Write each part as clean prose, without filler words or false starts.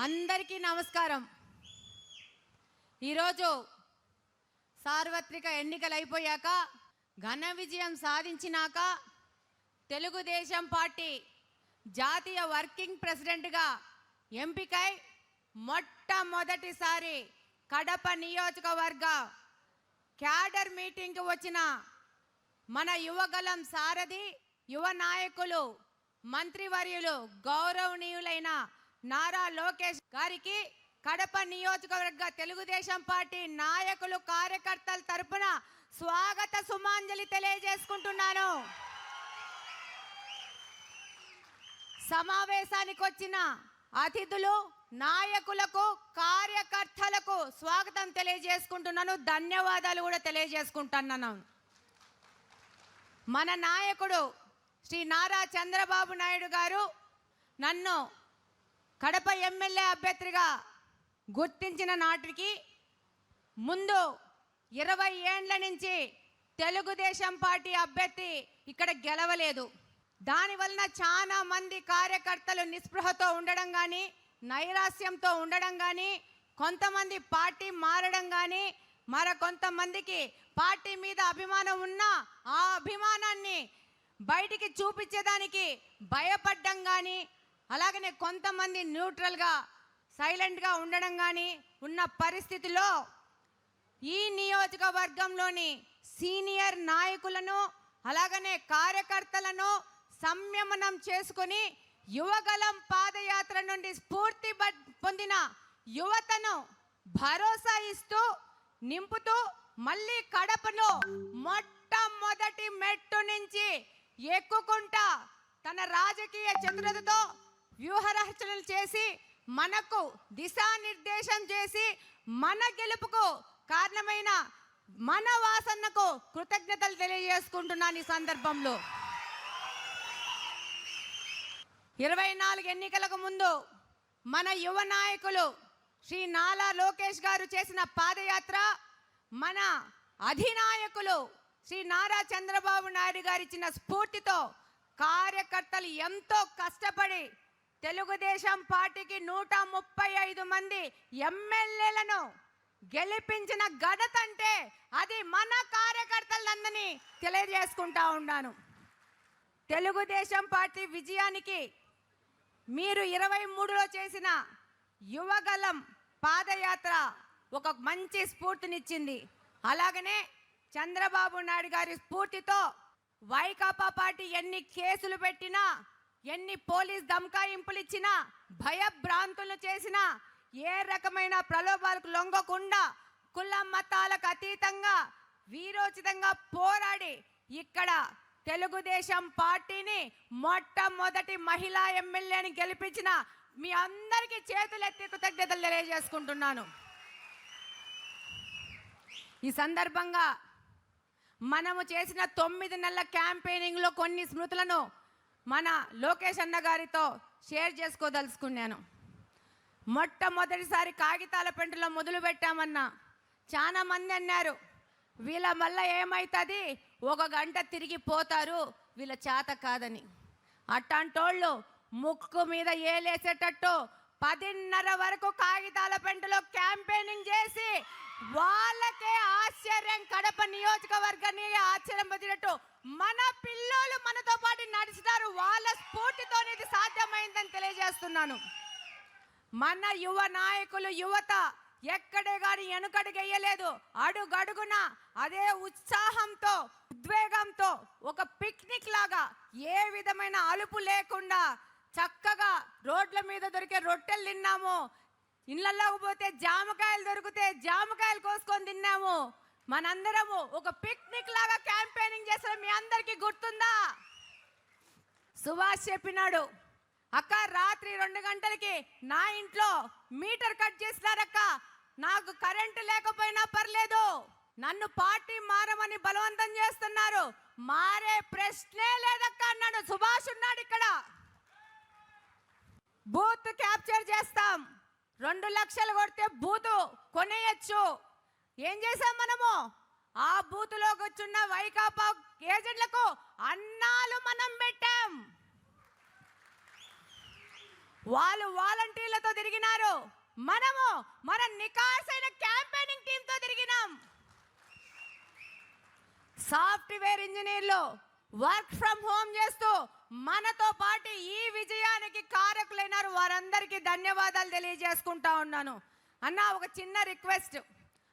అందరికీ నమస్కారం. ఈరోజు సార్వత్రిక ఎన్నికలు అయిపోయాక ఘన విజయం సాధించినాక తెలుగుదేశం పార్టీ జాతీయ వర్కింగ్ ప్రెసిడెంట్గా ఎంపికై మొట్టమొదటిసారి కడప నియోజకవర్గ క్యాడర్ మీటింగ్కి వచ్చిన మన యువగలం సారథి యువ నాయకులు మంత్రివర్యులు గౌరవనీయులైన నారా లోకేష్ గారికి కడప నియోజకవర్గ తెలుగుదేశం పార్టీ నాయకులు కార్యకర్తల తరపున స్వాగత సుమాంజలి తెలియజేసుకుంటున్నాను. సమావేశానికి వచ్చిన అతిథులు నాయకులకు కార్యకర్తలకు స్వాగతం తెలియజేసుకుంటున్నాను. ధన్యవాదాలు కూడా తెలియజేసుకుంటున్నాను. మన నాయకుడు శ్రీ నారా చంద్రబాబు నాయుడు గారు నన్ను కడప ఎమ్మెల్యే అభ్యర్థిగా గుర్తించిన నాటికి ముందు 20 ఏండ్ల నుంచి తెలుగుదేశం పార్టీ అభ్యర్థి ఇక్కడ గెలవలేదు. దానివలన చాలా మంది కార్యకర్తలు నిస్పృహతో ఉండడం కానీ, నైరాస్యంతో ఉండడం కానీ, కొంతమంది పార్టీ మారడం కానీ, కొంతమందికి పార్టీ మీద అభిమానం ఉన్నా ఆ అభిమానాన్ని బయటికి చూపించేదానికి భయపడ్డం కానీ, అలాగనే కొంతమంది న్యూట్రల్గా సైలెంట్గా ఉండడం కానీ ఉన్న పరిస్థితిలో ఈ నియోజకవర్గంలోని సీనియర్ నాయకులను అలాగనే కార్యకర్తలను సంయమనం చేసుకుని యువగలం పాదయాత్ర నుండి స్ఫూర్తి పొందిన యువతను భరోసా ఇస్తూ నింపుతూ మళ్ళీ కడపను మొట్టమొదటి మెట్టు నుంచి ఎక్కుకుంటా తన రాజకీయ చతురతతో వ్యూహరచనలు చేసి మనకు దిశానిర్దేశం చేసి మన గెలుపుకు కారణమైన మన వాసన్నకు కృతజ్ఞతలు తెలియజేసుకుంటున్నాను. ఈ సందర్భంలో 24 ఎన్నికలకు ముందు మన యువ నాయకులు శ్రీ నారా లోకేష్ గారు చేసిన పాదయాత్ర, మన అధినాయకులు శ్రీ నారా చంద్రబాబు నాయుడు గారు ఇచ్చిన స్ఫూర్తితో కార్యకర్తలు ఎంతో కష్టపడి తెలుగుదేశం పార్టీకి 135 మంది ఎమ్మెల్యేలను గెలిపించిన ఘనత అంటే అది మన కార్యకర్తలందరినీ తెలియజేసుకుంటా ఉన్నాను. తెలుగుదేశం పార్టీ విజయానికి మీరు 23లో చేసిన యువగలం పాదయాత్ర ఒక మంచి స్ఫూర్తినిచ్చింది. అలాగనే చంద్రబాబు నాయుడు గారి స్ఫూర్తితో వైకాపా పార్టీ ఎన్ని కేసులు పెట్టినా, ఎన్ని పోలీస్ దమకాయింపులు ఇచ్చినా, భయభ్రాంతులు చేసినా, ఏ రకమైన ప్రలోభాలకు లొంగకుండా కుల మతాలకు అతీతంగా వీరోచితంగా పోరాడి ఇక్కడ తెలుగుదేశం పార్టీని మొట్టమొదటి మహిళా ఎమ్మెల్యేని గెలిపించిన మీ అందరికీ చేతులెత్తి కృతజ్ఞతలు తెలియజేసుకుంటున్నాను. ఈ సందర్భంగా మనము చేసిన 9 నెలల క్యాంపెయినింగ్లో కొన్ని స్మృతులను మన లోకేష్ అన్న గారితో షేర్ చేసుకోదలుచుకున్నాను. మొట్టమొదటిసారి కాగితాల పెంటలో మొదలు పెట్టామన్నా చాలా మంది అన్నారు, వీళ్ళ వల్ల ఏమవుతుంది, 1 గంట తిరిగి పోతారు, వీళ్ళ చేత కాదని. అట్లాంటోళ్ళు ముక్కు మీద ఏలేసేటట్టు 10:30 వరకు కాగితాల పెంటలో క్యాంపెయినింగ్ చేసి వాళ్ళకే ఆశ్చర్యం, కడప నియోజకవర్గాన్ని ఆశ్చర్యం పొందినట్టు మన పిల్లలు మనతో పాటు నడుచుతారు. వాళ్ళ స్ఫూర్తితోనే ఇది సాధ్యమైందని తెలియజేస్తున్నాను. మన యువ నాయకులు యువత ఎక్కడే కానీ వెనుకడుగేయలేదు. అడుగడుగున అదే ఉత్సాహంతో ఉద్వేగంతో ఒక పిక్నిక్ లాగా ఏ విధమైన అలుపు లేకుండా చక్కగా రోడ్ల మీద దొరికే రొట్టెలు తిన్నాము, ఇళ్ళల్లోకి పోతే జామకాయలు దొరికితే జామకాయలు కోసుకొని తిన్నాము. మనందరము ఒక పిక్నిక్ లాగా క్యాంపెయినింగ్ చేస్తాం. మీ అందరికీ గుర్తుందా? సుభాష్ చెప్పినాడు, అక్క రాత్రి 2 గంటలకి నా ఇంట్లో మీటర్ కట్ చేసినారక్క, నాకు కరెంటు లేకపోయినా పర్లేదు, నన్ను పార్టీ మారమని బలవంతం చేస్తున్నారు, మారే ప్రశ్నే లేదక్క అన్నాడు. సుభాష్ ఉన్నాడు ఇక్కడ. బూత్ క్యాప్చర్ చేస్తాం, 2 లక్షలు కొడితే బూతు కొనేయచ్చు. ఏం చేసాం మనము? ఆ బూతులో కూర్చున్న వైకాపా ఏజెంట్లకు అన్నాలు మనం పెట్టాం. వాళ్ళు వాలంటీర్లతో తిరిగినారు. మనము మన నికార్సైన క్యాంపెయినింగ్ టీంతో తిరిగినాం. సాఫ్ట్వేర్ ఇంజనీర్లు వర్క్ ఫ్రమ్ హోమ్ చేస్తూ మనతో పాటు ఈ విజయానికి కారకులైనారు. వారందరికీ ధన్యవాదాలు తెలియజేసుకుంటా ఉన్నాను. అన్న, ఒక చిన్న రిక్వెస్ట్,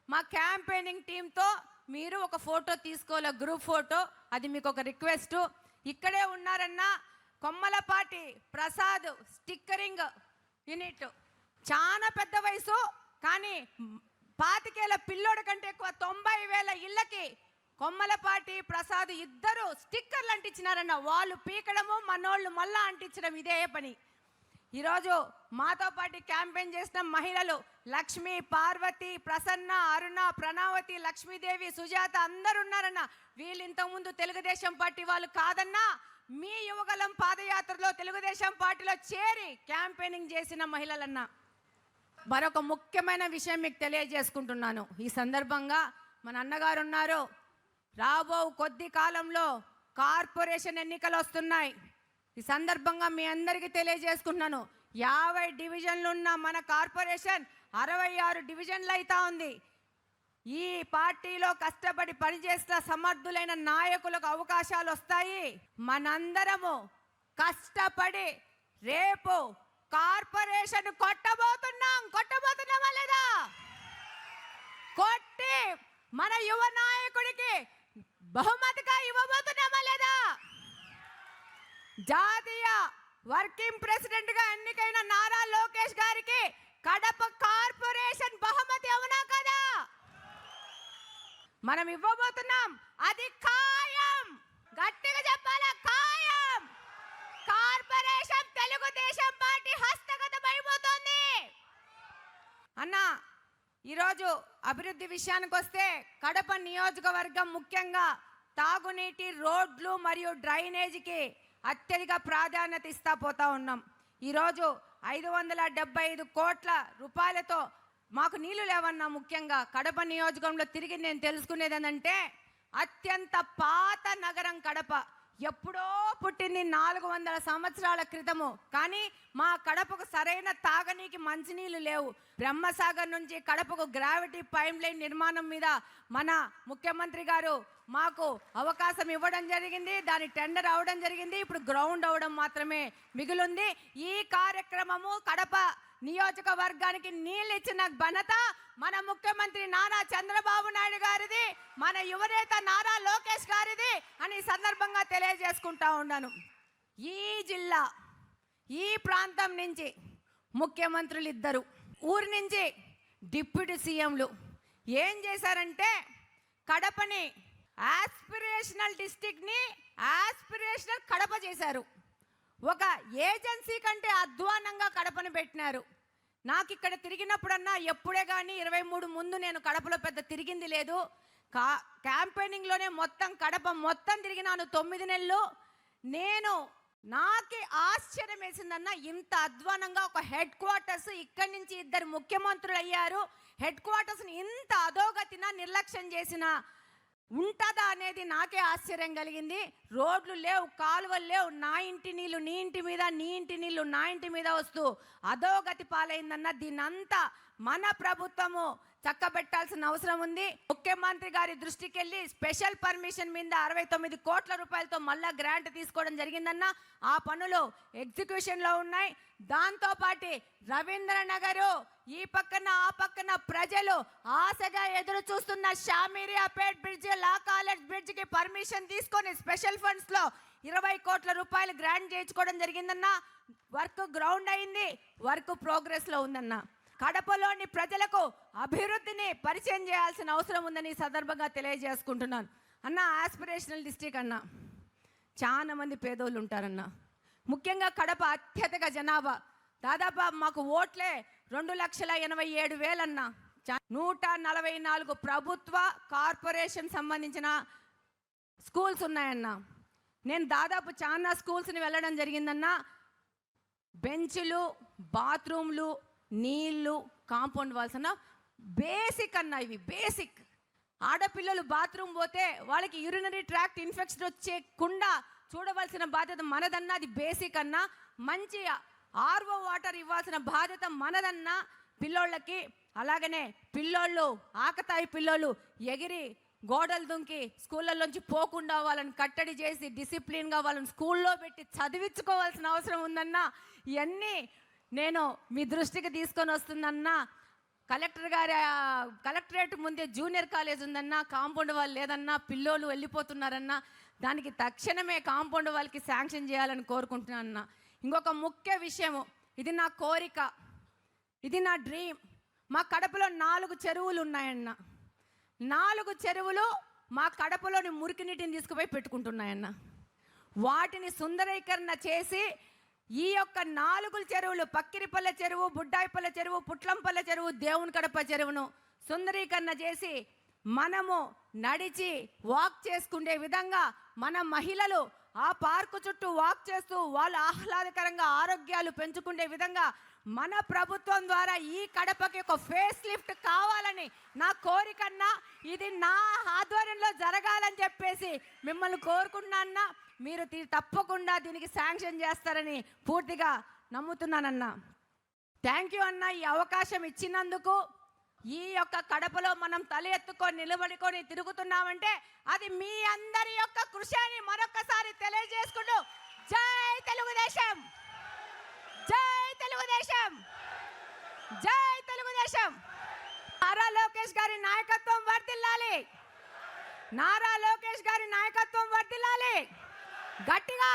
మా క్యాంపెయినింగ్ టీంతో మీరు ఒక ఫోటో తీసుకోవాలి, గ్రూప్ ఫోటో. అది మీకు ఒక రిక్వెస్ట్. ఇక్కడే ఉన్నారన్న కొమ్మలపాటి ప్రసాద్ స్టిక్కరింగ్ యూనిట్. చాలా పెద్ద వయసు, కానీ 25,000 పిల్లోడి కంటే ఎక్కువ 90,000 ఇళ్ళకి కొమ్మలపాటి ప్రసాద్ ఇద్దరు స్టిక్కర్లు అంటించినారన్న. వాళ్ళు పీకడము, మనోళ్ళు మళ్ళా అంటించడం ఇదే పని. ఈరోజు మాతో పాటు క్యాంపెయిన్ చేసిన మహిళలు లక్ష్మి, పార్వతి, ప్రసన్న, అరుణ, ప్రణావతి, లక్ష్మీదేవి, సుజాత అందరు ఉన్నారన్న. వీళ్ళు ఇంతకుముందు తెలుగుదేశం పార్టీ వాళ్ళు కాదన్నా, మీ యువగలం పాదయాత్రలో తెలుగుదేశం పార్టీలో చేరి క్యాంపెయినింగ్ చేసిన మహిళలన్న. మరొక ముఖ్యమైన విషయం మీకు తెలియజేసుకుంటున్నాను. ఈ సందర్భంగా మన అన్నగారు ఉన్నారు. రాబో కొద్ది కాలంలో కార్పొరేషన్ ఎన్నికలు వస్తున్నాయి. ఈ సందర్భంగా మీ అందరికీ తెలియజేసుకుంటున్నాను, 50 డివిజన్లు ఉన్న మన కార్పొరేషన్ 66 డివిజన్లు అవుతా ఉంది. ఈ పార్టీలో కష్టపడి పనిచేసిన సమర్థులైన నాయకులకు అవకాశాలు వస్తాయి. మనందరము కష్టపడి రేపు కార్పొరేషన్ కొట్టబోతున్నామా లేదా? కొట్టి మన యువ నాయకుడికి బహుమతిగా ఇవ్వబోతున్నామా లేదా? జాతీయ వర్కింగ్ ప్రెసిడెంట్ గా ఎన్నికైన నారా లోకేష్ గారికి కడప కార్పొరేషన్ బహుమతి అవునా కదా? మనం ఇవ్వబోతున్నాం. అది ఖాయం. గట్టిగా చెప్పాలా? ఖాయం. కార్పొరేషన్ తెలుగుదేశం పార్టీ హస్తగతం అయిపోతుంది. అన్న, ఈరోజు అభివృద్ధి విషయానికి వస్తే కడప నియోజకవర్గం ముఖ్యంగా తాగునీటి, రోడ్లు మరియు డ్రైనేజీకి అత్యధిక ప్రాధాన్యత ఇస్తా పోతా ఉన్నాం. ఈరోజు 575 కోట్ల రూపాయలతో మాకు నీళ్లు లేవన్నా. ముఖ్యంగా కడప నియోజకవర్గంలో తిరిగి నేను తెలుసుకునేది ఏంటంటే, అత్యంత పాత నగరం కడప. ఎప్పుడో పుట్టింది 400 సంవత్సరాల క్రితము. కానీ మా కడపకు సరైన తాగనీకి మంచినీళ్ళు లేవు. బ్రహ్మసాగర్ నుంచి కడపకు గ్రావిటీ పైప్ లైన్ నిర్మాణం మీద మన ముఖ్యమంత్రి గారు మాకు అవకాశం ఇవ్వడం జరిగింది. దాని టెండర్ అవడం జరిగింది. ఇప్పుడు గ్రౌండ్ అవడం మాత్రమే మిగిలింది. ఈ కార్యక్రమము కడప నియోజకవర్గానికి నీళ్ళు ఇచ్చిన ఘనత మన ముఖ్యమంత్రి నారా చంద్రబాబు నాయుడు గారిది, మన యువనేత నారా లోకేష్ గారిది అని సందర్భంగా తెలియజేసుకుంటా ఉన్నాను. ఈ జిల్లా, ఈ ప్రాంతం నుంచి ముఖ్యమంత్రులు ఇద్దరు, ఊరి నుంచి డిప్యూటీ సీఎంలు ఏం చేశారంటే, కడపని ఆస్పిరేషనల్ డిస్ట్రిక్ట్ని ఆస్పిరేషనల్ కడప చేశారు. ఒక ఏజెన్సీ కంటే అధ్వానంగా కడపను పెట్టినారు. నాకు ఇక్కడ తిరిగినప్పుడన్నా ఎప్పుడే కానీ 23 ముందు నేను కడపలో పెద్ద తిరిగింది లేదు. క్యాంపెయినింగ్లోనే మొత్తం కడప మొత్తం తిరిగినాను 9 నెలలు. నాకే ఆశ్చర్యం వేసిందన్న, ఇంత అధ్వానంగా ఒక హెడ్ క్వార్టర్స్, ఇక్కడి నుంచి 2 ముఖ్యమంత్రులు అయ్యారు. హెడ్ క్వార్టర్స్ని ఇంత అధోగతిన నిర్లక్ష్యం చేసిన ఉంటుందా అనేది నాకే ఆశ్చర్యం కలిగింది. రోడ్లు లేవు, కాలువలు లేవు, నా ఇంటి నీళ్ళు నీ ఇంటి మీద, నీ ఇంటి నీళ్ళు నా ఇంటి మీద వస్తూ అధోగతి పాలైందన్న. దీన్నంతా మన ప్రభుత్వము చక్కబెట్టాల్సిన అవసరం ఉంది. ముఖ్యమంత్రి గారి దృష్టికి వెళ్ళి స్పెషల్ పర్మిషన్ మీద 69 కోట్ల రూపాయలతో మళ్ళా గ్రాంట్ తీసుకోవడం జరిగిందన్న. ఆ పనులు ఎగ్జిక్యూషన్లో ఉన్నాయి. దాంతోపాటు రవీంద్రనగర్, ఈ పక్కన ఆ పక్కన ప్రజలు ఆశగా ఎదురు చూస్తున్న షామీరియాపేట్ బ్రిడ్జ్, లా కాలేజ్ బ్రిడ్జ్కి పర్మిషన్ తీసుకొని స్పెషల్ ఫండ్స్లో 20 కోట్ల రూపాయలు గ్రాంట్ చేయించుకోవడం జరిగిందన్న. వర్క్ గ్రౌండ్ అయింది, వర్క్ ప్రోగ్రెస్లో ఉందన్న. కడపలోని ప్రజలకు అభివృద్ధిని పరిచయం చేయాల్సిన అవసరం ఉందని సందర్భంగా తెలియజేసుకుంటున్నాను. అన్న, ఆస్పిరేషనల్ డిస్ట్రిక్ట్ అన్న, చాలా మంది పేదోళ్ళు ఉంటారన్న. ముఖ్యంగా కడప అత్యధిక జనాభా, దాదాపు మాకు ఓట్లే 2,87,000 అన్న. 144 ప్రభుత్వ కార్పొరేషన్ సంబంధించిన స్కూల్స్ ఉన్నాయన్న. నేను దాదాపు చాలా స్కూల్స్ని వెళ్ళడం జరిగిందన్న. బెంచ్లు, బాత్రూమ్లు, నీళ్ళు, కాంపౌండ్ వాల్స్ అన్న బేసిక్ అన్న. ఇవి బేసిక్. ఆడపిల్లలు బాత్రూమ్ పోతే వాళ్ళకి యూరినరీ ట్రాక్ట్ ఇన్ఫెక్షన్ వచ్చేకుండా చూడవలసిన బాధ్యత మనదన్నా. అది బేసిక్ అన్న. మంచి ఆర్ఓ వాటర్ ఇవ్వాల్సిన బాధ్యత మనదన్నా. పిల్లోళ్ళకి. అలాగనే పిల్లోళ్ళు, ఆకతాయి పిల్లోళ్ళు ఎగిరి గోడలు దుంకి స్కూళ్ళల్లోంచి పోకుండా వాళ్ళని కట్టడి చేసి డిసిప్లిన్గా వాళ్ళని స్కూల్లో పెట్టి చదివించుకోవాల్సిన అవసరం ఉందన్నా. ఇవన్నీ నేను మీ దృష్టికి తీసుకొని వస్తుందన్నా. కలెక్టరేట్ ముందే జూనియర్ కాలేజ్ ఉందన్నా, కాంపౌండ్ వాళ్ళు లేదన్నా, పిల్లోళ్ళు వెళ్ళిపోతున్నారన్నా. దానికి తక్షణమే కాంపౌండ్ వాళ్ళకి శాంక్షన్ చేయాలని కోరుకుంటున్నానన్నా. ఇంకొక ముఖ్య విషయము, ఇది నా కోరిక, ఇది నా డ్రీమ్. మా కడపలో 4 చెరువులు ఉన్నాయన్న. 4 చెరువులు మా కడపలోని మురికి నీటిని తీసుకుపోయి పెట్టుకుంటున్నాయన్న. వాటిని సుందరీకరణ చేసి ఈ యొక్క 4 చెరువులు, పక్కిరిపల్లె చెరువు, బుడ్డాయిపల్లె చెరువు, పుట్లంపల్లె చెరువు, దేవుని కడప చెరువును సుందరీకరణ చేసి మనము నడిచి వాక్ చేసుకునే విధంగా మన మహిళలు ఆ పార్కు చుట్టూ వాక్ చేస్తూ వాళ్ళు ఆహ్లాదకరంగా ఆరోగ్యాలు పెంచుకునే విధంగా మన ప్రభుత్వం ద్వారా ఈ కడపకి ఒక ఫేస్ లిఫ్ట్ కావాలని నా కోరికన్నా. ఇది నా ఆధ్వర్యంలో జరగాలని చెప్పేసి మిమ్మల్ని కోరుకుంటున్నా. మీరు తప్పకుండా దీనికి శాంక్షన్ చేస్తారని పూర్తిగా నమ్ముతున్నానన్నా. థ్యాంక్ యూ అన్న, ఈ అవకాశం ఇచ్చినందుకు. ఈ యొక్క కడపలో మనం తల ఎత్తుకొని నిలబడుకొని తిరుగుతున్నామంటే అది మీ అందరి యొక్క కృషి అని మరొకసారి తెలియజేసుకుంటూ జై తెలుగుదేశం, జై తెలుగుదేశం, జై తెలుగుదేశం. నారా లోకేష్ గారి నాయకత్వం వర్ధిల్లాలి, నారా లోకేష్ గారి నాయకత్వం వర్ధిల్లాలి. గట్టిగా